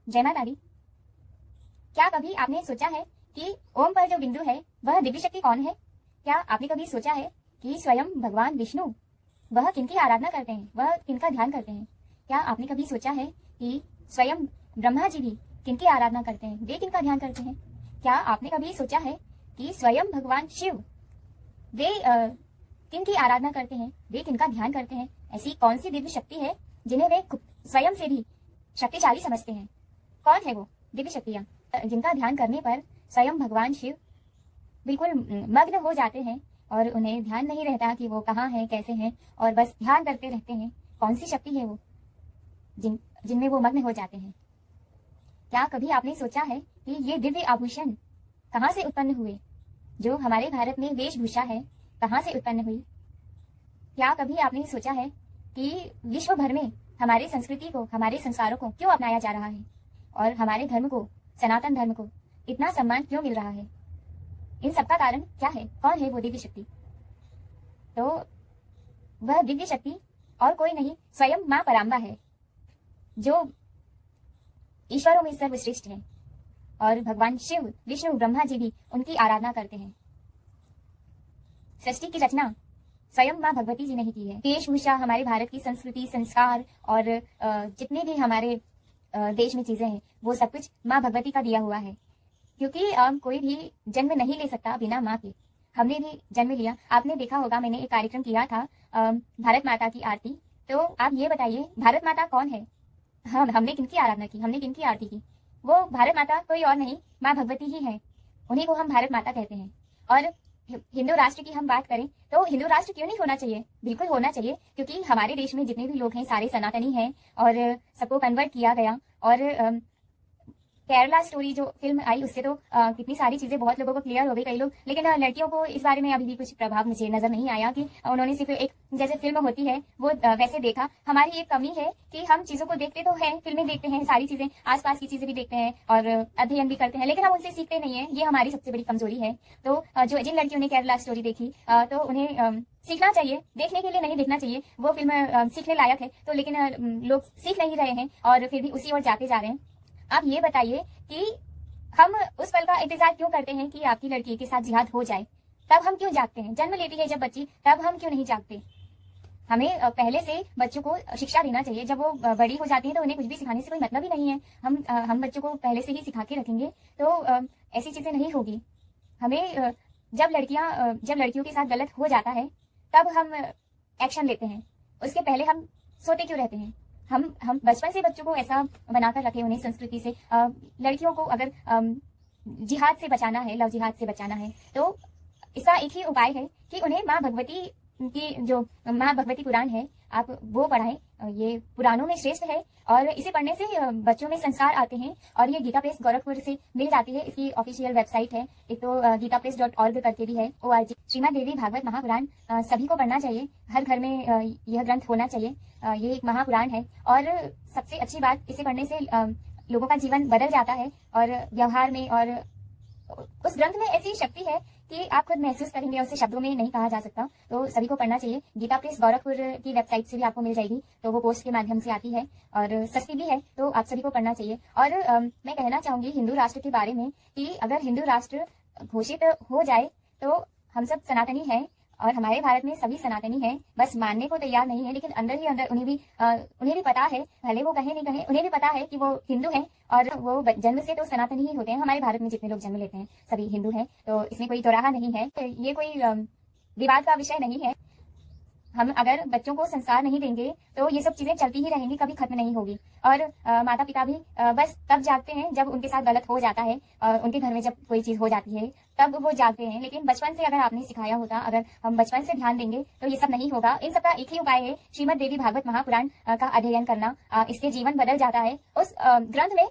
जय माता दी। क्या कभी आपने सोचा है कि ओम पर जो बिंदु है वह दिव्य शक्ति कौन है? क्या आपने कभी सोचा है कि स्वयं भगवान विष्णु वह किनकी आराधना करते हैं, वह किनका ध्यान करते हैं? क्या आपने कभी सोचा है कि स्वयं ब्रह्मा जी भी किनकी आराधना करते हैं, वे किनका ध्यान करते हैं? क्या आपने कभी सोचा है कि स्वयं भगवान शिव वे किनकी आराधना करते हैं, वे किनका ध्यान करते हैं? ऐसी कौन सी दिव्य शक्ति है जिन्हें वे स्वयं से भी शक्तिशाली समझते हैं? कौन है वो दिव्य शक्तियां जिनका ध्यान करने पर स्वयं भगवान शिव बिल्कुल मग्न हो जाते हैं और उन्हें ध्यान नहीं रहता कि वो कहाँ हैं, कैसे हैं, और बस ध्यान करते रहते हैं? कौन सी शक्ति है वो जिनमें वो मग्न हो जाते हैं? क्या कभी आपने सोचा है कि ये दिव्य आभूषण कहाँ से उत्पन्न हुए? जो हमारे भारत में वेशभूषा है, कहाँ से उत्पन्न हुई? क्या कभी आपने सोचा है कि विश्व भर में हमारी संस्कृति को, हमारे संस्कारों को क्यों अपनाया जा रहा है और हमारे धर्म को, सनातन धर्म को इतना सम्मान क्यों मिल रहा है? इन सबका कारण क्या है? कौन है वो दिव्य शक्ति? तो वह दिव्य शक्ति और कोई नहीं, स्वयं मां पराम्बा है, जो ईश्वरों में सर्वश्रेष्ठ है और भगवान शिव, विष्णु, ब्रह्मा जी भी उनकी आराधना करते हैं। सृष्टि की रचना स्वयं मां भगवती जी ने ही की है। वेशभूषा, हमारे भारत की संस्कृति, संस्कार और जितने भी हमारे देश में चीजें हैं वो सब कुछ मां भगवती का दिया हुआ है, क्योंकि कोई भी जन्म नहीं ले सकता बिना माँ के। हमने भी जन्म लिया। आपने देखा होगा, मैंने एक कार्यक्रम किया था भारत माता की आरती। तो आप ये बताइए, भारत माता कौन है? हमने किनकी आराधना की, हमने किनकी आरती की? वो भारत माता कोई और नहीं, माँ भगवती ही है। उन्हीं को हम भारत माता कहते हैं। और हिंदू राष्ट्र की हम बात करें तो हिंदू राष्ट्र क्यों नहीं होना चाहिए? बिल्कुल होना चाहिए, क्योंकि हमारे देश में जितने भी लोग हैं सारे सनातनी हैं और सबको कन्वर्ट किया गया। और केरला स्टोरी जो फिल्म आई उससे तो कितनी सारी चीजें बहुत लोगों को क्लियर हो गई, कई लोग। लेकिन लड़कियों को इस बारे में अभी भी कुछ प्रभाव मुझे नजर नहीं आया कि उन्होंने सिर्फ एक जैसे फिल्म होती है वो वैसे देखा। हमारी एक कमी है कि हम चीजों को देखते तो हैं, फिल्में देखते हैं, सारी चीजें, आसपास की चीजें भी देखते हैं और अध्ययन भी करते हैं, लेकिन हम उनसे सीखते नहीं है। ये हमारी सबसे बड़ी कमजोरी है। तो जो जिन लड़कियों ने केरला स्टोरी देखी तो उन्हें सीखना चाहिए, देखने के लिए नहीं देखना चाहिए। वो फिल्म सीखने लायक है, तो लेकिन लोग सीख नहीं रहे हैं और फिर भी उसी ओर जाते जा रहे हैं। आप ये बताइए कि हम उस पल का इंतजार क्यों करते हैं कि आपकी लड़की के साथ जिहाद हो जाए, तब हम क्यों जागते हैं? जन्म लेती है जब बच्ची, तब हम क्यों नहीं जागते? हमें पहले से बच्चों को शिक्षा देना चाहिए। जब वो बड़ी हो जाती है तो उन्हें कुछ भी सिखाने से कोई मतलब ही नहीं है। हम बच्चों को पहले से ही सिखा के रखेंगे तो ऐसी चीजें नहीं होगी। हमें जब लड़कियों के साथ गलत हो जाता है तब हम एक्शन लेते हैं, उसके पहले हम सोते क्यों रहते हैं? हम बचपन से बच्चों को ऐसा बनाकर रखे, उन्हें संस्कृति से। लड़कियों को अगर जिहाद से बचाना है, लव जिहाद से बचाना है, तो इसका एक ही उपाय है कि उन्हें माँ भगवती की जो माँ भगवती पुराण है आप वो पढ़ाएं। ये पुराणों में श्रेष्ठ है और इसे पढ़ने से बच्चों में संस्कार आते हैं। और ये गीता प्रेस गोरखपुर से मिल जाती है, इसकी ऑफिशियल वेबसाइट है। एक तो gitapress.org करके भी है, ORG। श्रीमद् देवी भागवत महापुराण सभी को पढ़ना चाहिए, हर घर में यह ग्रंथ होना चाहिए। ये एक महापुराण है और सबसे अच्छी बात, इसे पढ़ने से लोगों का जीवन बदल जाता है और व्यवहार में, और उस ग्रंथ में ऐसी शक्ति है कि आप खुद महसूस करेंगे, उसे शब्दों में नहीं कहा जा सकता। तो सभी को पढ़ना चाहिए। गीता प्रेस गोरखपुर की वेबसाइट से भी आपको मिल जाएगी, तो वो पोस्ट के माध्यम से आती है और सस्ती भी है, तो आप सभी को पढ़ना चाहिए। और मैं कहना चाहूंगी हिंदू राष्ट्र के बारे में कि अगर हिंदू राष्ट्र घोषित हो जाए तो हम सब सनातनी हैं और हमारे भारत में सभी सनातनी हैं, बस मानने को तैयार नहीं है। लेकिन अंदर ही अंदर उन्हें भी पता है, भले वो कहे नहीं कहे, उन्हें भी पता है कि वो हिंदू हैं और वो जन्म से तो सनातनी ही होते हैं। हमारे भारत में जितने लोग जन्म लेते हैं सभी हिंदू हैं, तो इसमें कोई दोराहा नहीं है। ये कोई विवाद का विषय नहीं है। हम अगर बच्चों को संस्कार नहीं देंगे तो ये सब चीजें चलती ही रहेंगी, कभी खत्म नहीं होगी। और माता पिता भी बस तब जागते हैं जब उनके साथ गलत हो जाता है और उनके घर में जब कोई चीज हो जाती है तब वो जागते हैं। लेकिन बचपन से अगर आपने सिखाया होता, अगर हम बचपन से ध्यान देंगे तो ये सब नहीं होगा। इन सबका एक ही उपाय है, श्रीमद् देवी भागवत महापुराण का अध्ययन करना। इससे जीवन बदल जाता है। उस ग्रंथ में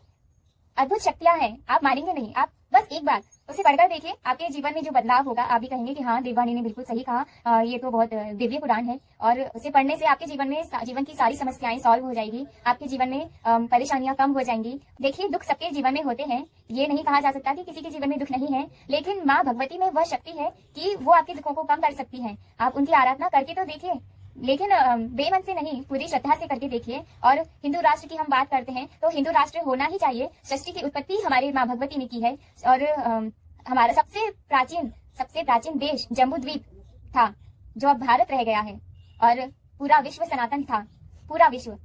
अद्भुत शक्तियां हैं, आप मानेंगे नहीं। आप बस एक बार उसे पढ़कर देखिए, आपके जीवन में जो बदलाव होगा आप भी कहेंगे कि हाँ, देववाणी ने बिल्कुल सही कहा, ये तो बहुत दिव्य पुराण है। और उसे पढ़ने से आपके जीवन में जीवन की सारी समस्याएं सॉल्व हो जाएगी, आपके जीवन में परेशानियां कम हो जाएंगी। देखिए, दुख सबके जीवन में होते हैं, ये नहीं कहा जा सकता कि किसी के जीवन में दुख नहीं है, लेकिन माँ भगवती में वह शक्ति है कि वो आपके दुखों को कम कर सकती है। आप उनकी आराधना करके तो देखिए, लेकिन बेमन से नहीं, पूरी श्रद्धा से करके देखिए। और हिंदू राष्ट्र की हम बात करते हैं तो हिंदू राष्ट्र होना ही चाहिए। सृष्टि की उत्पत्ति हमारी माँ भगवती ने की है। और हमारा सबसे प्राचीन देश जम्बू द्वीप था, जो अब भारत रह गया है। और पूरा विश्व सनातन था, पूरा विश्व।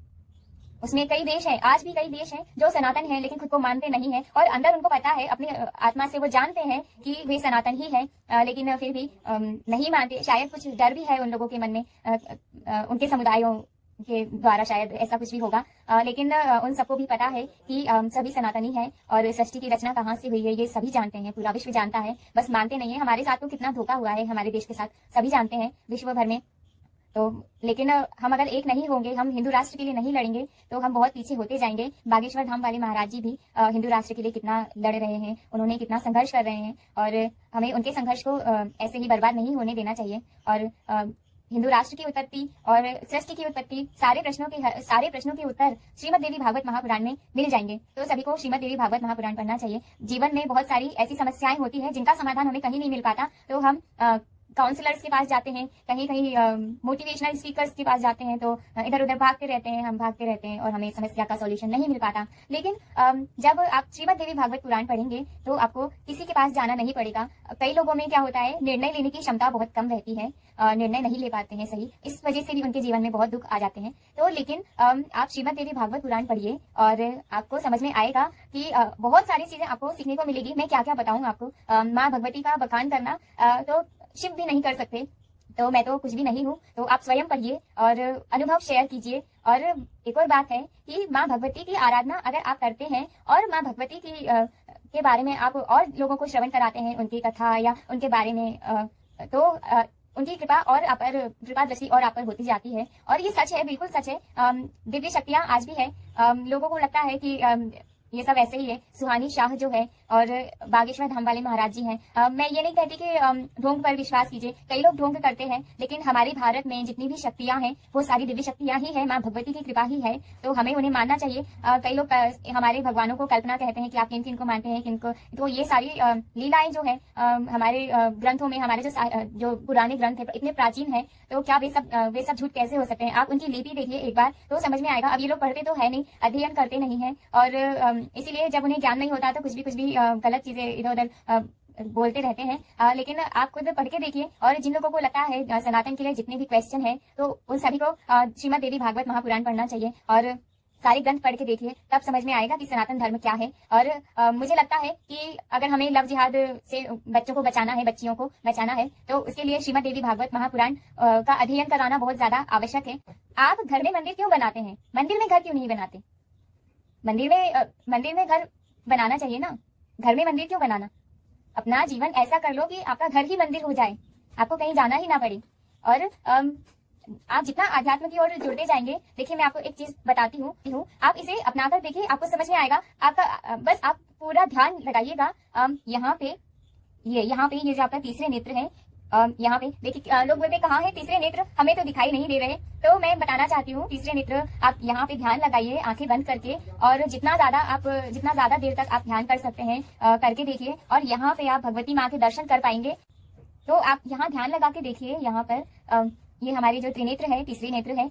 उसमें कई देश हैं, आज भी कई देश हैं जो सनातन हैं, लेकिन खुद को मानते नहीं है। और अंदर उनको पता है, अपनी आत्मा से वो जानते हैं कि वे सनातन ही है, लेकिन फिर भी नहीं मानते। शायद कुछ डर भी है उन लोगों के मन में, उनके समुदायों के द्वारा शायद ऐसा कुछ भी होगा। लेकिन उन सबको भी पता है कि सभी सनातनी है और सृष्टि की रचना कहाँ से हुई है, ये सभी जानते हैं, पूरा विश्व जानता है, बस मानते नहीं है। हमारे साथ तो कितना धोखा हुआ है हमारे देश के साथ, सभी जानते हैं विश्व भर में। तो लेकिन हम अगर एक नहीं होंगे, हम हिंदू राष्ट्र के लिए नहीं लड़ेंगे, तो हम बहुत पीछे होते जाएंगे। बागेश्वर धाम वाले महाराज जी भी हिंदू राष्ट्र के लिए कितना लड़ रहे हैं, उन्होंने कितना संघर्ष कर रहे हैं, और हमें उनके संघर्ष को ऐसे ही बर्बाद नहीं होने देना चाहिए। और हिंदू राष्ट्र की उत्पत्ति और सृष्टि की उत्पत्ति, सारे प्रश्नों के उत्तर श्रीमद देवी भागवत महापुराण में मिल जाएंगे। तो सभी को श्रीमद देवी भागवत महापुराण पढ़ना चाहिए। जीवन में बहुत सारी ऐसी समस्याएं होती है जिनका समाधान हमें कहीं नहीं मिल पाता, तो हम काउंसलर्स के पास जाते हैं, कहीं कहीं मोटिवेशनल स्पीकर्स के पास जाते हैं, तो इधर उधर भागते रहते हैं और हमें समस्या का सॉल्यूशन नहीं मिल पाता। लेकिन जब आप श्रीमद देवी भागवत पुराण पढ़ेंगे तो आपको किसी के पास जाना नहीं पड़ेगा। कई लोगों में क्या होता है, निर्णय लेने की क्षमता बहुत कम रहती है, निर्णय नहीं ले पाते हैं सही, इस वजह से भी उनके जीवन में बहुत दुख आ जाते हैं। तो लेकिन आप श्रीमद देवी भागवत पुराण पढ़िए और आपको समझ में आएगा कि बहुत सारी चीजें आपको सीखने को मिलेगी। मैं क्या क्या बताऊँ आपको, माँ भगवती का बखान करना तो शिव भी नहीं कर सकते, तो मैं तो कुछ भी नहीं हूँ। तो आप स्वयं पढ़िए और अनुभव शेयर कीजिए। और एक और बात है कि माँ भगवती की आराधना अगर आप करते हैं और माँ भगवती की के बारे में आप और लोगों को श्रवण कराते हैं, उनकी कथा या उनके बारे में, तो उनकी कृपा और आप पर, कृपा दृष्टि और आप पर होती जाती है। और ये सच है, बिल्कुल सच है। दिव्य शक्तियां आज भी है। लोगों को लगता है कि ये सब ऐसे ही है। सुहानी शाह जो है और बागेश्वर धाम वाले महाराज जी हैं। मैं ये नहीं कहती कि ढोंग पर विश्वास कीजिए, कई लोग ढोंग करते हैं, लेकिन हमारे भारत में जितनी भी शक्तियां हैं वो सारी दिव्य शक्तियां ही है, माँ भगवती की कृपा ही है, तो हमें उन्हें मानना चाहिए। कई लोग हमारे भगवानों को कल्पना कहते हैं कि आप किन किन को मानते हैं, किनको, तो ये सारी लीलाएं जो है हमारे ग्रंथों में, हमारे जो पुराने ग्रंथ है इतने प्राचीन है, तो क्या वे सब झूठ कैसे हो सकते हैं? आप उनकी लिपि देखिए एक बार तो समझ में आएगा। अब ये लोग पढ़ते तो है नहीं, अध्ययन करते नहीं है, और इसीलिए जब उन्हें ज्ञान नहीं होता तो कुछ भी गलत चीजें इधर उधर बोलते रहते हैं। लेकिन आप खुद पढ़ के देखिए। और जिन लोगों को लगता है सनातन के लिए जितने भी क्वेश्चन है, तो उन सभी को श्रीमद देवी भागवत महापुराण पढ़ना चाहिए और सारे ग्रंथ पढ़ के देखिए, तब समझ में आएगा कि सनातन धर्म क्या है। और मुझे लगता है कि अगर हमें लव जिहाद से बच्चों को बचाना है, बच्चियों को बचाना है, तो उसके लिए श्रीमद देवी भागवत महापुराण का अध्ययन कराना बहुत ज्यादा आवश्यक है। आप घर में मंदिर क्यों बनाते हैं? मंदिर में घर क्यों नहीं बनाते? मंदिर में घर बनाना चाहिए ना, घर में मंदिर क्यों बनाना? अपना जीवन ऐसा कर लो कि आपका घर ही मंदिर हो जाए, आपको कहीं जाना ही ना पड़े। और आप जितना अध्यात्म की ओर जुड़ते जाएंगे, देखिए मैं आपको एक चीज बताती हूँ, आप इसे अपनाकर देखिए, आपको समझ में आएगा। आपका बस आप पूरा ध्यान लगाइएगा। यहाँ पे ये जो आपका तीसरे नेत्र है, यहाँ पे देखिए, लोग बोलते कहाँ है तीसरे नेत्र, हमें तो दिखाई नहीं दे रहे। तो मैं बताना चाहती हूँ, तीसरे नेत्र आप यहाँ पे ध्यान लगाइए, आंखें बंद करके, और जितना ज्यादा देर तक आप ध्यान कर सकते हैं करके देखिए। और यहाँ पे आप भगवती माँ के दर्शन कर पाएंगे। तो आप यहाँ ध्यान लगा के देखिए। यहाँ पर ये हमारे जो त्रिनेत्र है, तीसरे नेत्र है,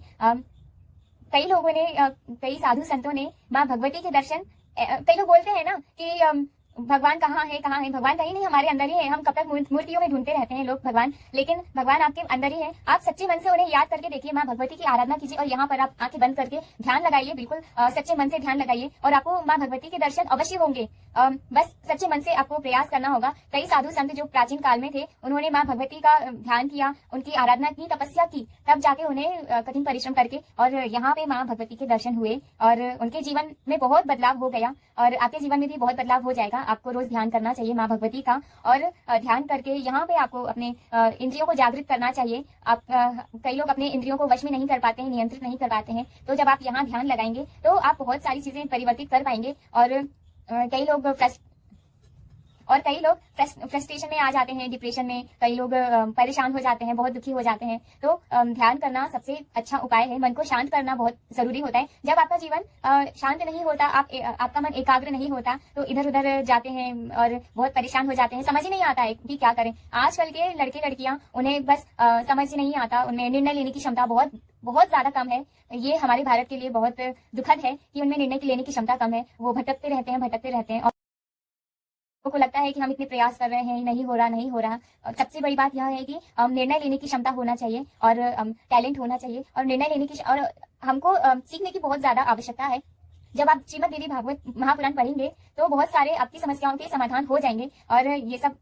कई लोगों ने, कई साधु संतों ने माँ भगवती के दर्शन, कई लोग बोलते हैं ना कि भगवान कहाँ है, भगवान कहीं नहीं, हमारे अंदर ही है। हम कब तक मूर्तियों में ढूंढते रहते हैं लोग भगवान, लेकिन भगवान आपके अंदर ही है। आप सच्चे मन से उन्हें याद करके देखिए, माँ भगवती की आराधना कीजिए, और यहाँ पर आप आंखें बंद करके ध्यान लगाइए, बिल्कुल सच्चे मन से ध्यान लगाइए, और आपको माँ भगवती के दर्शन अवश्य होंगे। बस सच्चे मन से आपको प्रयास करना होगा। कई साधु संत जो प्राचीन काल में थे, उन्होंने माँ भगवती का ध्यान किया, उनकी आराधना की, तपस्या की, तब जाके उन्हें कठिन परिश्रम करके और यहाँ पे माँ भगवती के दर्शन हुए, और उनके जीवन में बहुत बदलाव हो गया, और आपके जीवन में भी बहुत बदलाव हो जाएगा। आपको रोज ध्यान करना चाहिए माँ भगवती का, और ध्यान करके यहाँ पे आपको अपने इंद्रियों को जागृत करना चाहिए। आप कई लोग अपने इंद्रियों को वश में नहीं कर पाते हैं, नियंत्रित नहीं कर पाते हैं, तो जब आप यहाँ ध्यान लगाएंगे तो आप बहुत सारी चीजें परिवर्तित कर पाएंगे। और कई लोग और कई लोग फ्रस्ट्रेशन में आ जाते हैं, डिप्रेशन में, कई लोग परेशान हो जाते हैं, बहुत दुखी हो जाते हैं। तो ध्यान करना सबसे अच्छा उपाय है। मन को शांत करना बहुत जरूरी होता है। जब आपका जीवन शांत नहीं होता, आपका मन एकाग्र नहीं होता, तो इधर उधर जाते हैं और बहुत परेशान हो जाते हैं। समझ ही नहीं आता है कि क्या करें। आजकल के लड़के लड़कियां, उन्हें बस समझ नहीं आता, उन्हें निर्णय लेने की क्षमता बहुत बहुत ज्यादा कम है। ये हमारे भारत के लिए बहुत दुखद है कि उनमें निर्णय लेने की क्षमता कम है। वो भटकते रहते हैं और को लगता है कि हम इतने प्रयास कर रहे हैं, नहीं हो रहा। और सबसे बड़ी बात यह है कि निर्णय लेने की क्षमता होना चाहिए और टैलेंट होना चाहिए और निर्णय लेने की और हमको सीखने की बहुत ज्यादा आवश्यकता है। जब आप श्रीमद् देवी भागवत महापुराण पढ़ेंगे तो बहुत सारे आपकी समस्याओं के समाधान हो जाएंगे और ये सब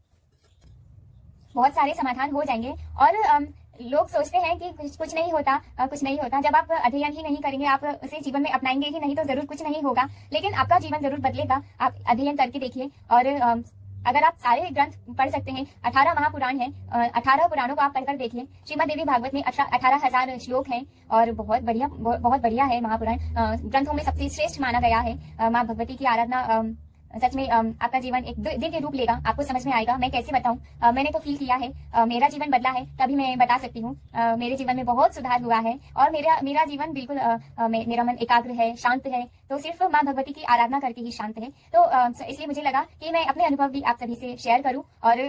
बहुत सारे समाधान हो जाएंगे। और लोग सोचते हैं कि कुछ नहीं होता। जब आप अध्ययन ही नहीं करेंगे, आप उसे जीवन में अपनाएंगे ही नहीं, तो जरूर कुछ नहीं होगा। लेकिन आपका जीवन जरूर बदलेगा। आप अध्ययन करके देखिए। और अगर आप सारे ग्रंथ पढ़ सकते हैं, 18 महापुराण हैं, 18 पुराणों को आप पढ़कर देखिए। श्रीमद् देवी भागवत में 18,000 श्लोक हैं और बहुत बढ़िया है महापुराण। ग्रंथों में सबसे श्रेष्ठ माना गया है। माँ भगवती की आराधना सच में आपका जीवन एक दिव्य रूप लेगा। आपको समझ में आएगा। मैं कैसे बताऊं, मैंने तो फील किया है, मेरा जीवन बदला है, तभी मैं बता सकती हूँ। मेरे जीवन में बहुत सुधार हुआ है और मेरा जीवन बिल्कुल मेरा मन एकाग्र है, शांत है। तो सिर्फ माँ भगवती की आराधना करके ही शांत है। तो इसलिए मुझे लगा कि मैं अपने अनुभव भी आप सभी से शेयर करूं। और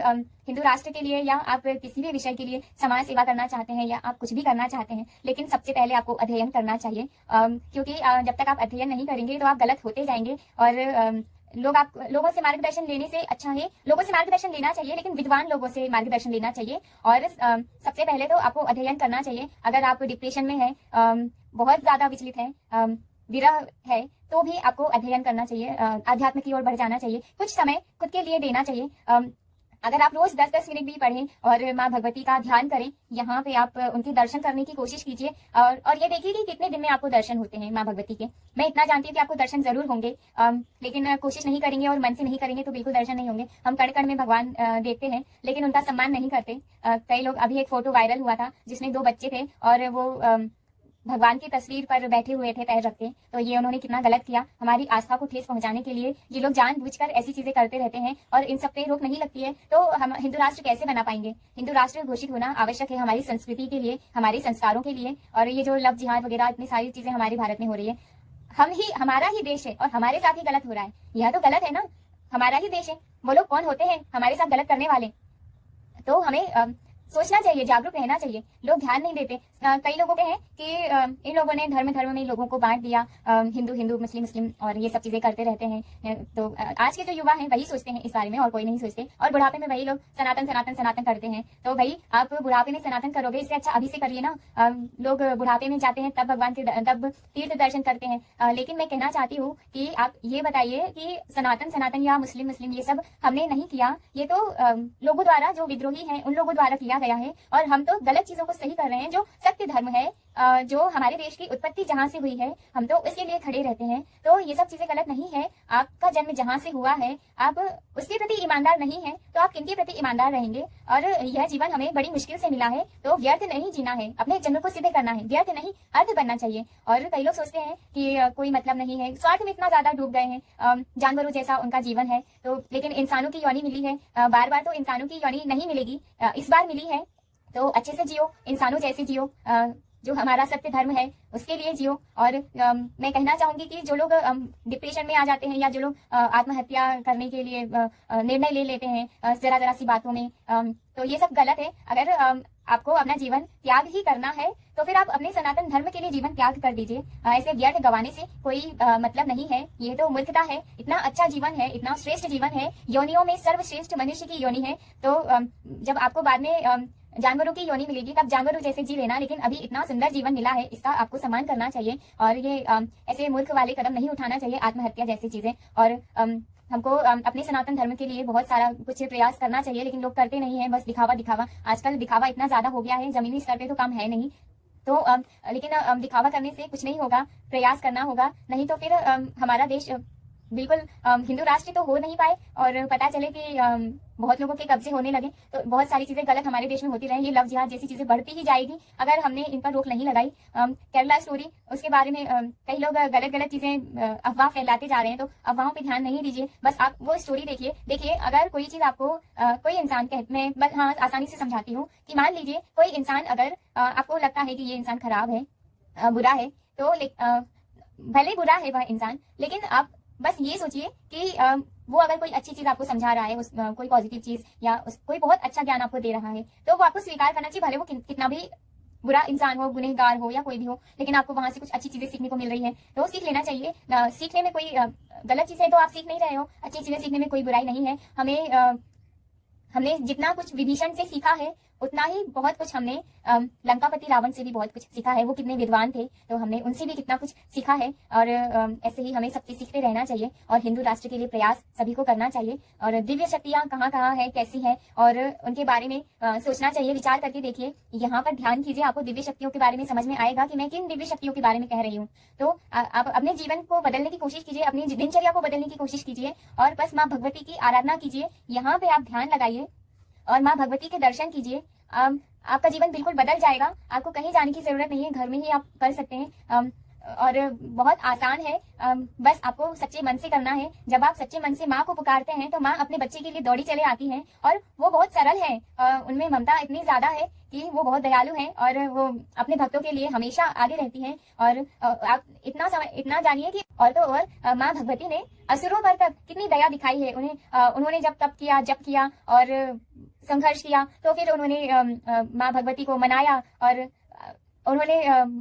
हिंदू राष्ट्र के लिए या आप किसी भी विषय के लिए समाज सेवा करना चाहते हैं या आप कुछ भी करना चाहते हैं, लेकिन सबसे पहले आपको अध्ययन करना चाहिए। क्योंकि जब तक आप अध्ययन नहीं करेंगे तो आप गलत होते जाएंगे। और लोगों से मार्गदर्शन लेने से अच्छा है, लोगों से मार्गदर्शन लेना चाहिए, लेकिन विद्वान लोगों से मार्गदर्शन लेना चाहिए। और सबसे पहले तो आपको अध्ययन करना चाहिए। अगर आप डिप्रेशन में है, बहुत ज्यादा विचलित है, विरह है, तो भी आपको अध्ययन करना चाहिए, आध्यात्म की ओर बढ़ जाना चाहिए। कुछ समय खुद के लिए देना चाहिए। अगर आप रोज 10-10 मिनट भी पढ़ें और माँ भगवती का ध्यान करें, यहाँ पे आप उनके दर्शन करने की कोशिश कीजिए और ये देखिए कि कितने दिन में आपको दर्शन होते हैं माँ भगवती के। मैं इतना जानती हूँ कि आपको दर्शन जरूर होंगे, लेकिन कोशिश नहीं करेंगे और मन से नहीं करेंगे तो बिल्कुल दर्शन नहीं होंगे। हम कण कण में भगवान देखते हैं, लेकिन उनका सम्मान नहीं करते। कई लोग, अभी एक फोटो वायरल हुआ था जिसमें 2 बच्चे थे और वो भगवान की तस्वीर पर बैठे हुए थे पैर रखते। तो ये उन्होंने कितना गलत किया। हमारी आस्था को ठेस पहुंचाने के लिए ये लोग जानबूझकर ऐसी चीजें करते रहते हैं और इन सब पे रोक नहीं लगती है। तो हम हिंदू राष्ट्र कैसे बना पाएंगे? हिंदू राष्ट्र घोषित होना आवश्यक है हमारी संस्कृति के लिए, हमारे संस्कारों के लिए। और ये जो लव जिहाद वगैरह इतनी सारी चीजें हमारे भारत में हो रही है, हमारा ही देश है और हमारे साथ ही गलत हो रहा है। यह तो गलत है ना, हमारा ही देश है। वो लोग कौन होते हैं हमारे साथ गलत करने वाले? तो हमें सोचना चाहिए, जागरूक रहना चाहिए। लोग ध्यान नहीं देते। कई लोगों के हैं कि इन लोगों ने धर्म में लोगों को बांट दिया, हिंदू मुस्लिम और ये सब चीजें करते रहते हैं। तो आज के जो युवा हैं वही सोचते हैं इस बारे में और कोई नहीं सोचते। और बुढ़ापे में वही लोग सनातन करते हैं। तो भाई, आप बुढ़ापे में सनातन करोगे, इससे अच्छा अभी से करिए ना। लोग बुढ़ापे में जाते हैं तब भगवान के तब तीर्थ दर्शन करते हैं। लेकिन मैं कहना चाहती हूँ कि आप ये बताइए कि सनातन या मुस्लिम ये सब हमने नहीं किया। ये तो लोगों द्वारा, जो विद्रोही हैं उन लोगों द्वारा किया गया है। और हम तो गलत चीजों को सही कर रहे हैं। जो सत्य धर्म है, जो हमारे देश की उत्पत्ति जहां से हुई है, हम तो उसके लिए खड़े रहते हैं। तो ये सब चीजें गलत नहीं है। आपका जन्म जहां से हुआ है, आप उसके प्रति ईमानदार नहीं है तो आप किनके प्रति ईमानदार रहेंगे? और यह जीवन हमें बड़ी मुश्किल से मिला है, तो व्यर्थ नहीं जीना है, अपने जन्म को सिद्ध करना है, व्यर्थ नहीं, अर्थ बनना चाहिए। और कई लोग सोचते हैं कि कोई मतलब नहीं है, स्वार्थ में इतना ज्यादा डूब गए हैं, जानवरों जैसा उनका जीवन है। तो लेकिन इंसानों की योनि मिली है, बार बार तो इंसानों की योनि नहीं मिलेगी, इस बार मिली है। तो अच्छे से जियो, इंसानों जैसे जियो, जो हमारा सत्य धर्म है उसके लिए जियो। और मैं कहना चाहूंगी कि जो लोग डिप्रेशन में आ जाते हैं या जो लोग आत्महत्या करने के लिए निर्णय ले लेते हैं जरा सी बातों में, तो ये सब गलत है। अगर आपको अपना जीवन त्याग ही करना है तो फिर आप अपने सनातन धर्म के लिए जीवन त्याग कर दीजिए। ऐसे व्यर्थ गंवाने से कोई मतलब नहीं है। ये तो मूर्खता है। इतना अच्छा जीवन है, इतना श्रेष्ठ जीवन है, योनियों में सर्वश्रेष्ठ मनुष्य की योनि है। तो जब आपको बाद में जानवरों की योनि मिलेगी तब जानवरों जैसे जी लेना। लेकिन अभी इतना सुंदर जीवन मिला है, इसका आपको सम्मान करना चाहिए। और ये ऐसे मूर्ख वाले कदम नहीं उठाना चाहिए, आत्महत्या जैसी चीजें। और हमको अपने सनातन धर्म के लिए बहुत सारा कुछ प्रयास करना चाहिए, लेकिन लोग करते नहीं है। बस दिखावा। आजकल दिखावा इतना ज्यादा हो गया है, जमीनी स्तर पे तो काम है नहीं। तो लेकिन दिखावा करने से कुछ नहीं होगा, प्रयास करना होगा। नहीं तो फिर हमारा देश बिल्कुल हिंदू राष्ट्र तो हो नहीं पाए और पता चले कि बहुत लोगों के कब्जे होने लगे, तो बहुत सारी चीजें गलत हमारे देश में होती रही। ये लव जिहाद जैसी चीजें बढ़ती ही जाएगी अगर हमने इन पर रोक नहीं लगाई। केरला स्टोरी, उसके बारे में कई लोग गलत गलत चीजें अफवाह फैलाते जा रहे हैं, तो अफवाहों पे ध्यान नहीं दीजिए। बस आप वो स्टोरी देखिए। अगर कोई चीज आपको कोई इंसान मैं बस हाँ आसानी से समझाती हूँ कि मान लीजिए कोई इंसान अगर आपको लगता है कि ये इंसान खराब है, बुरा है, तो भले बुरा है वह इंसान, लेकिन आप बस ये सोचिए कि वो अगर कोई अच्छी चीज आपको समझा रहा है, कोई पॉजिटिव चीज या कोई बहुत अच्छा ज्ञान आपको दे रहा है, तो वो आपको स्वीकार करना चाहिए, भले वो कितना भी बुरा इंसान हो, गुनहगार हो या कोई भी हो, लेकिन आपको वहां से कुछ अच्छी चीजें सीखने को मिल रही है तो सीख लेना चाहिए। सीखने में कोई गलत चीज है तो आप सीख नहीं रहे हो, अच्छी चीजें सीखने में कोई बुराई नहीं है। हमने जितना कुछ विभीषण से सीखा है उतना ही बहुत कुछ हमने लंकापति रावण से भी बहुत कुछ सीखा है। वो कितने विद्वान थे, तो हमने उनसे भी कितना कुछ सीखा है। और ऐसे ही हमें सबसे सीखते रहना चाहिए और हिंदू राष्ट्र के लिए प्रयास सभी को करना चाहिए। और दिव्य शक्तियां कहाँ कहाँ है, कैसी है, और उनके बारे में सोचना चाहिए। विचार करके देखिए, यहाँ पर ध्यान कीजिए, आपको दिव्य शक्तियों के बारे में समझ में आएगा कि मैं किन दिव्य शक्तियों के बारे में कह रही हूँ। तो आप अपने जीवन को बदलने की कोशिश कीजिए, अपनी दिनचर्या को बदलने की कोशिश कीजिए और बस माँ भगवती की आराधना कीजिए। यहाँ पे आप ध्यान लगाइए और माँ भगवती के दर्शन कीजिए। आपका जीवन बिल्कुल बदल जाएगा। आपको कहीं जाने की जरूरत नहीं है, घर में ही आप कर सकते हैं। और बहुत आसान है, बस आपको सच्चे मन से करना है। जब आप सच्चे मन से माँ को पुकारते हैं तो माँ अपने बच्चे के लिए दौड़ी चले आती हैं और वो बहुत सरल है। उनमें ममता इतनी ज्यादा है कि वो बहुत दयालु हैं और वो अपने भक्तों के लिए हमेशा आगे रहती हैं। और आप इतना जानिए कि और तो और माँ भगवती ने असुरों पर तक कितनी दया दिखाई है। उन्होंने जब तप किया, जप किया और संघर्ष किया, तो फिर उन्होंने माँ भगवती को मनाया और उन्होंने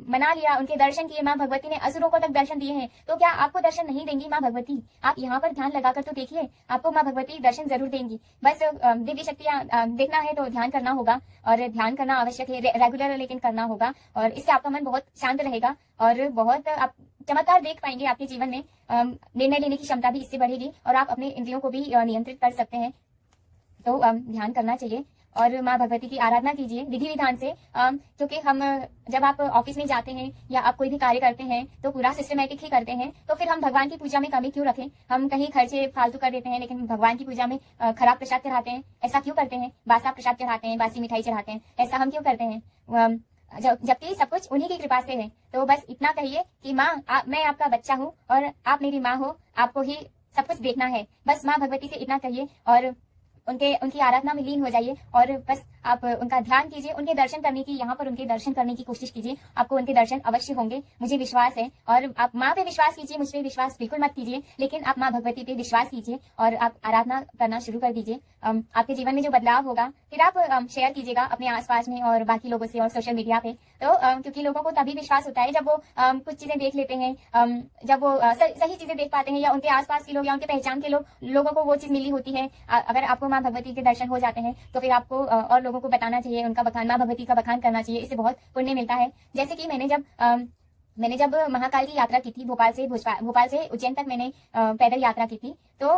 मना लिया, उनके दर्शन किए। माँ भगवती ने असुरों को तक दर्शन दिए हैं। तो क्या आपको दर्शन नहीं देंगी माँ भगवती? आप यहाँ पर ध्यान लगाकर तो देखिए, आपको माँ भगवती दर्शन जरूर देंगी। बस दिव्य शक्तियां देखना है तो ध्यान करना होगा, और ध्यान करना आवश्यक है, रेगुलर लेकिन करना होगा। और इससे आपका मन बहुत शांत रहेगा और बहुत आप चमत्कार देख पाएंगे आपके जीवन में। निर्णय लेने की क्षमता भी इससे बढ़ेगी और आप अपने इंद्रियों को भी नियंत्रित कर सकते हैं। तो ध्यान करना चाहिए और माँ भगवती की आराधना कीजिए विधि विधान से। क्योंकि हम जब आप ऑफिस में जाते हैं या आप कोई भी कार्य करते हैं तो पूरा सिस्टमेटिक ही करते हैं, तो फिर हम भगवान की पूजा में कमी क्यों रखें? हम कहीं खर्चे फालतू कर देते हैं, लेकिन भगवान की पूजा में खराब प्रसाद चढ़ाते हैं। ऐसा क्यों करते हैं? बासा प्रसाद चढ़ाते हैं, बासी मिठाई चढ़ाते हैं, ऐसा हम क्यों करते हैं? जबकि सब कुछ उन्हीं की कृपा से है। तो बस इतना कहिए कि माँ मैं आपका बच्चा हूँ और आप मेरी माँ हो, आपको ही सब कुछ देखना है। बस माँ भगवती से इतना कहिए और उनकी आराधना में लीन हो जाइए और बस आप उनका ध्यान कीजिए, उनके दर्शन करने की, यहाँ पर उनके दर्शन करने की कोशिश कीजिए। आपको उनके दर्शन अवश्य होंगे, मुझे विश्वास है। और आप माँ पे विश्वास कीजिए, मुझ पे विश्वास बिल्कुल मत कीजिए, लेकिन आप माँ भगवती पे विश्वास कीजिए और आप आराधना करना शुरू कर दीजिए। आपके जीवन में जो बदलाव होगा फिर आप शेयर कीजिएगा अपने आसपास में और बाकी लोगों से और सोशल मीडिया पे। तो क्योंकि लोगों को तभी विश्वास होता है जब वो कुछ चीजें देख लेते हैं, जब वो सही चीजें देख पाते हैं, या उनके आसपास के लोग या उनके पहचान के लोगों को वो चीज मिली होती है। अगर आपको माँ भगवती के दर्शन हो जाते हैं तो फिर आपको और लोगों को बताना चाहिए, उनका बखान, माँ भगवती का बखान करना चाहिए। इससे बहुत पुण्य मिलता है। जैसे कि मैंने जब महाकाल की यात्रा की थी, भोपाल से उज्जैन तक मैंने पैदल यात्रा की थी, तो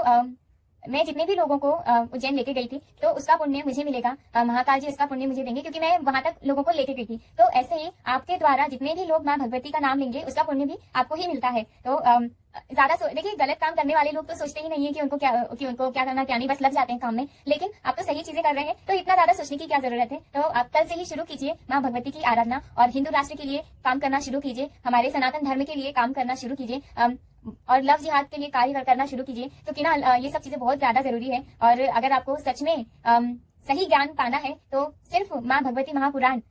मैं जितने भी लोगों को उज्जैन लेके गई थी तो उसका पुण्य मुझे मिलेगा। महाकाल जी उसका पुण्य मुझे देंगे क्योंकि मैं वहां तक लोगों को लेके गई थी। तो ऐसे ही आपके द्वारा जितने भी लोग माँ भगवती का नाम लेंगे उसका पुण्य भी आपको ही मिलता है। तो ज्यादा देखिए, गलत काम करने वाले लोग तो सोचते ही नहीं है कि उनको क्या करना क्या नहीं, बस लग जाते हैं काम में। लेकिन आप तो सही चीजें कर रहे हैं, तो इतना ज्यादा सोचने की क्या जरूरत है? तो आप कल से ही शुरू कीजिए माँ भगवती की आराधना और हिंदू राष्ट्र के लिए काम करना शुरू कीजिए, हमारे सनातन धर्म के लिए काम करना शुरू कीजिए और लव जिहाद के लिए कार्य करना शुरू कीजिए। क्योंकि ना ये सब चीजें बहुत ज्यादा जरूरी है। और अगर आपको सच में सही ज्ञान पाना है तो सिर्फ माँ भगवती महापुराण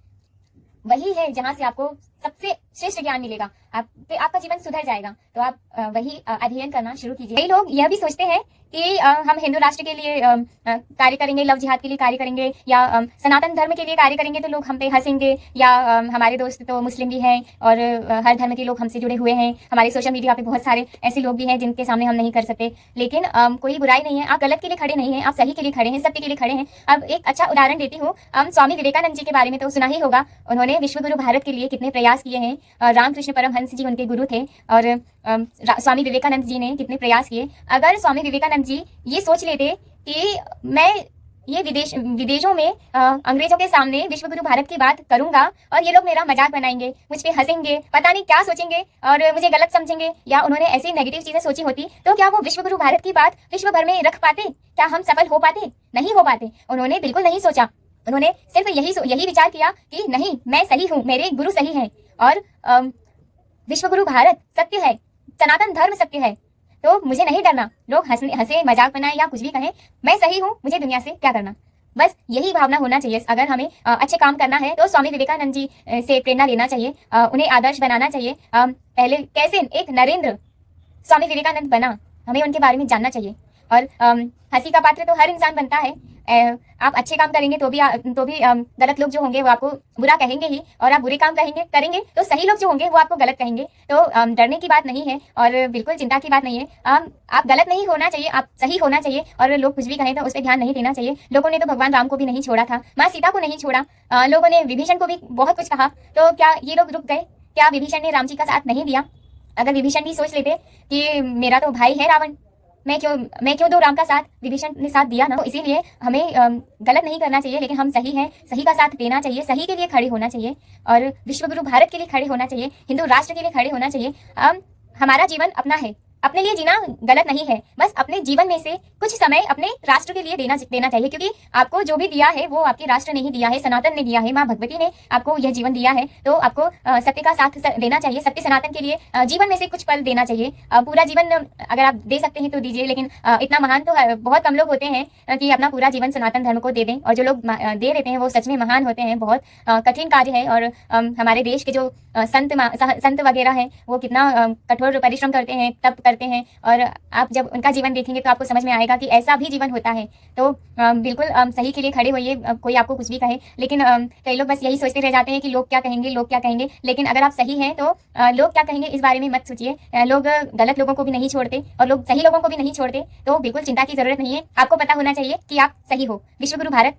वही है जहां से आपको सबसे श्रेष्ठ ज्ञान मिलेगा। आपका जीवन सुधर जाएगा। तो आप वही अध्ययन करना शुरू कीजिए। कई लोग यह भी सोचते हैं कि हम हिंदू राष्ट्र के लिए कार्य करेंगे, लव जिहाद के लिए कार्य करेंगे या सनातन धर्म के लिए कार्य करेंगे तो लोग हम पे हंसेंगे, या हमारे दोस्त तो मुस्लिम भी हैं और हर धर्म के लोग हमसे जुड़े हुए हैं। हमारे सोशल मीडिया पे बहुत सारे ऐसे लोग भी हैं जिनके सामने हम नहीं कर सकते। लेकिन कोई बुराई नहीं है, आप गलत के लिए खड़े नहीं हैं, आप सही के लिए खड़े हैं, सत्य के लिए खड़े हैं। अब एक अच्छा उदाहरण देती हूँ। स्वामी विवेकानंद जी के बारे में तो सुना ही होगा। उन्होंने विश्व गुरु भारत के लिए कितने प्रयास किए हैं। रामकृष्ण परमहंस जी उनके गुरु थे और स्वामी विवेकानंद जी ने कितने प्रयास किए। अगर स्वामी विवेकानंद जी ये सोच लेते कि मैं ये विदेशों में अंग्रेजों के सामने विश्व गुरु भारत की बात करूंगा और ये लोग मेरा मजाक बनाएंगे, मुझ पे हंसेंगे, पता नहीं क्या सोचेंगे और मुझे गलत समझेंगे, या उन्होंने ऐसी नेगेटिव चीजें सोची होती तो क्या वो विश्व गुरु भारत की बात विश्व भर में रख पाते? क्या हम सफल हो पाते? नहीं हो पाते। उन्होंने बिल्कुल नहीं सोचा। उन्होंने सिर्फ यही विचार किया कि नहीं, मैं सही हूँ, मेरे गुरु सही हैं और विश्व गुरु भारत सत्य है, सनातन धर्म सत्य है, तो मुझे नहीं डरना। लोग हंसे मजाक बनाए या कुछ भी कहें, मैं सही हूँ, मुझे दुनिया से क्या करना। बस यही भावना होना चाहिए। अगर हमें अच्छे काम करना है तो स्वामी विवेकानंद जी से प्रेरणा लेना चाहिए, उन्हें आदर्श बनाना चाहिए। पहले कैसे एक नरेंद्र स्वामी विवेकानंद बना, हमें उनके बारे में जानना चाहिए। और हंसी का पात्र तो हर इंसान बनता है। आप अच्छे काम करेंगे तो भी गलत लोग जो होंगे वो आपको बुरा कहेंगे ही, और आप बुरे काम करेंगे तो सही लोग जो होंगे वो आपको गलत कहेंगे। तो डरने की बात नहीं है और बिल्कुल चिंता की बात नहीं है। आप गलत नहीं होना चाहिए, आप सही होना चाहिए, और लोग कुछ भी कहें तो उस पर ध्यान नहीं देना चाहिए। लोगों ने तो भगवान राम को भी नहीं छोड़ा था, माँ सीता को नहीं छोड़ा, लोगों ने विभीषण को भी बहुत कुछ कहा, तो क्या ये लोग रुक गए? क्या विभीषण ने राम जी का साथ नहीं दिया? अगर विभीषण भी सोच लेते कि मेरा तो भाई है रावण, मैं क्यों दो राम का साथ, विभीषण ने साथ दिया ना। तो इसीलिए हमें गलत नहीं करना चाहिए, लेकिन हम सही हैं, सही का साथ देना चाहिए, सही के लिए खड़े होना चाहिए और विश्व गुरु भारत के लिए खड़े होना चाहिए, हिंदू राष्ट्र के लिए खड़े होना चाहिए। हमारा जीवन अपना है, अपने लिए जीना गलत नहीं है। बस अपने जीवन में से कुछ समय अपने राष्ट्र के लिए देना चाहिए, क्योंकि आपको जो भी दिया है वो आपके राष्ट्र ने ही दिया है, सनातन ने दिया है, माँ भगवती ने आपको यह जीवन दिया है। तो आपको सत्य का साथ देना चाहिए, सत्य सनातन के लिए जीवन में से कुछ पल देना चाहिए। पूरा जीवन अगर आप दे सकते हैं तो दीजिए, लेकिन इतना महान तो बहुत कम लोग होते हैं कि अपना पूरा जीवन सनातन धर्म को दे दें, और जो लोग दे देते हैं वो सच में महान होते हैं। बहुत कठिन कार्य है, और हमारे देश के जो संत वगैरह हैं वो कितना कठोर परिश्रम करते हैं, तप करते हैं, और आप जब उनका जीवन देखेंगे तो आपको समझ में आएगा कि ऐसा भी जीवन होता है। तो बिल्कुल सही के लिए खड़े होइए, कोई आपको कुछ भी कहे। लेकिन कई लोग बस यही सोचते रह जाते हैं कि लोग क्या कहेंगे, लोग क्या कहेंगे। लेकिन अगर आप सही हैं तो लोग क्या कहेंगे इस बारे में मत सोचिए। लोग गलत लोगों को भी नहीं छोड़ते और लोग सही लोगों को भी नहीं छोड़ते, तो बिल्कुल चिंता की जरूरत नहीं है। आपको पता होना चाहिए कि आप सही हो। विश्व गुरु भारत।